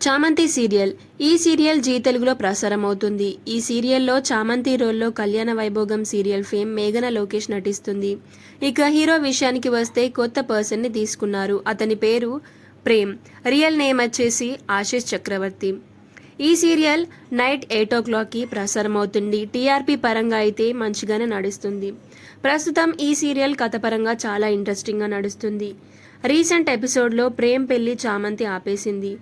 చామంతి సీరియల్. ఈ serial G తెలుగులో ప్రసారం అవుతుంది. ఈ సీరియల్లో చామంతి రోల్లో కళ్యాణ వైభోగం సీరియల్ ఫేమ్ మేఘన లోకేష్ నటిస్తుంది. ఇక హీరో విషయానికి వస్తే కొత్త పర్సన్ని తీసుకున్నారు. అతని పేరు ప్రేమ్. రియల్ నేమ్ వచ్చేసి ఆశీష్ చక్రవర్తి. ఈ సీరియల్ నైట్ 8 o'clockకి ప్రసారం అవుతుంది. టీఆర్పీ పరంగా అయితే మంచిగానే నడుస్తుంది. ప్రస్తుతం ఈ సీరియల్ కథపరంగా చాలా ఇంట్రెస్టింగ్గా నడుస్తుంది. రీసెంట్ ఎపిసోడ్లో ప్రేమ్ పెళ్లి చామంతి ఆపేసింది.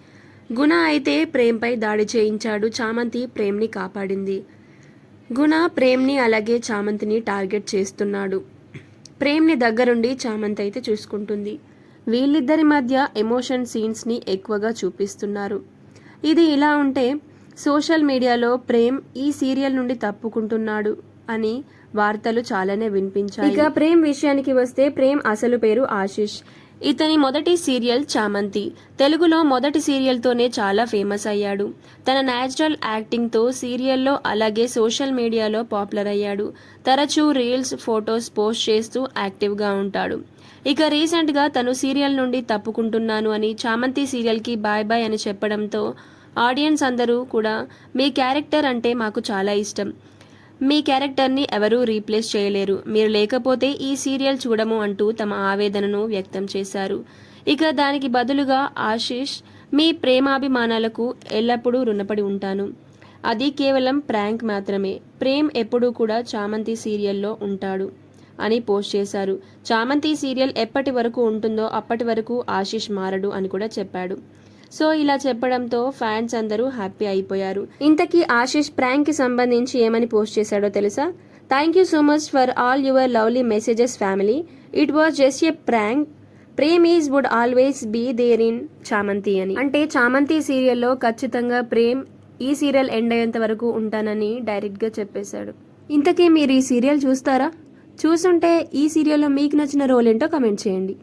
గుణ అయితే ప్రేమ్పై దాడి చేయించాడు. చామంతి ప్రేమ్ని కాపాడింది. గుణ ప్రేమ్ని అలాగే చామంతిని టార్గెట్ చేస్తున్నాడు. ప్రేమ్ని దగ్గరుండి చామంతి అయితే చూసుకుంటుంది. వీళ్ళిద్దరి మధ్య ఎమోషన్ సీన్స్ని ఎక్కువగా చూపిస్తున్నారు. ఇది ఇలా ఉంటే సోషల్ మీడియాలో ప్రేమ్ ఈ సీరియల్ నుండి తప్పుకుంటున్నాడు అని వార్తలు చాలానే వినిపించాయి. ఇక ప్రేమ్ విషయానికి వస్తే ప్రేమ్ అసలు పేరు ఆశీష్. ఇతని మొదటి సీరియల్ చామంతి. తెలుగులో మొదటి సీరియల్తోనే చాలా ఫేమస్ అయ్యాడు. తన న్యాచురల్ యాక్టింగ్తో సీరియల్లో అలాగే సోషల్ మీడియాలో పాపులర్ అయ్యాడు. తరచూ రీల్స్, ఫొటోస్ పోస్ట్ చేస్తూ యాక్టివ్గా ఉంటాడు. ఇక రీసెంట్గా తను సీరియల్ నుండి తప్పుకుంటున్నాను అని చామంతి సీరియల్కి బాయ్ బాయ్ అని చెప్పడంతో ఆడియన్స్ అందరూ కూడా మీ క్యారెక్టర్ అంటే మాకు చాలా ఇష్టం, మీ క్యారెక్టర్ని ఎవరూ రీప్లేస్ చేయలేరు, మీరు లేకపోతే ఈ సీరియల్ చూడము అంటూ తమ ఆవేదనను వ్యక్తం చేశారు. ఇక దానికి బదులుగా ఆశీష్, మీ ప్రేమాభిమానాలకు ఎల్లప్పుడూ రుణపడి ఉంటాను, అది కేవలం ప్రాంక్ మాత్రమే, ప్రేమ్ ఎప్పుడూ కూడా చామంతి సీరియల్లో ఉంటాడు అని పోస్ట్ చేశారు. చామంతి సీరియల్ ఎప్పటి వరకు ఉంటుందో అప్పటి వరకు ఆశీష్ మారడు అని కూడా చెప్పాడు. సో ఇలా చెప్పడంతో ఫ్యాన్స్ అందరూ హ్యాపీ అయిపోయారు. ఇంతకీ ఆశీష్ ప్రాంక్కి సంబంధించి ఏమని పోస్ట్ చేశాడో తెలుసా? Thank you so much for all your lovely messages family. It was just a prank. Prem is would always be there in Chamanthi అని. అంటే చామంతి సీరియల్లో ఖచ్చితంగా ప్రేమ్ ఈ సీరియల్ ఎండ్ అయ్యేంత వరకు ఉంటానని డైరెక్ట్గా చెప్పేశాడు. ఇంతకీ మీరు ఈ సీరియల్ చూస్తారా? చూసుంటే ఈ సీరియల్లో మీకు నచ్చిన రోల్ ఏంటో కమెంట్ చేయండి.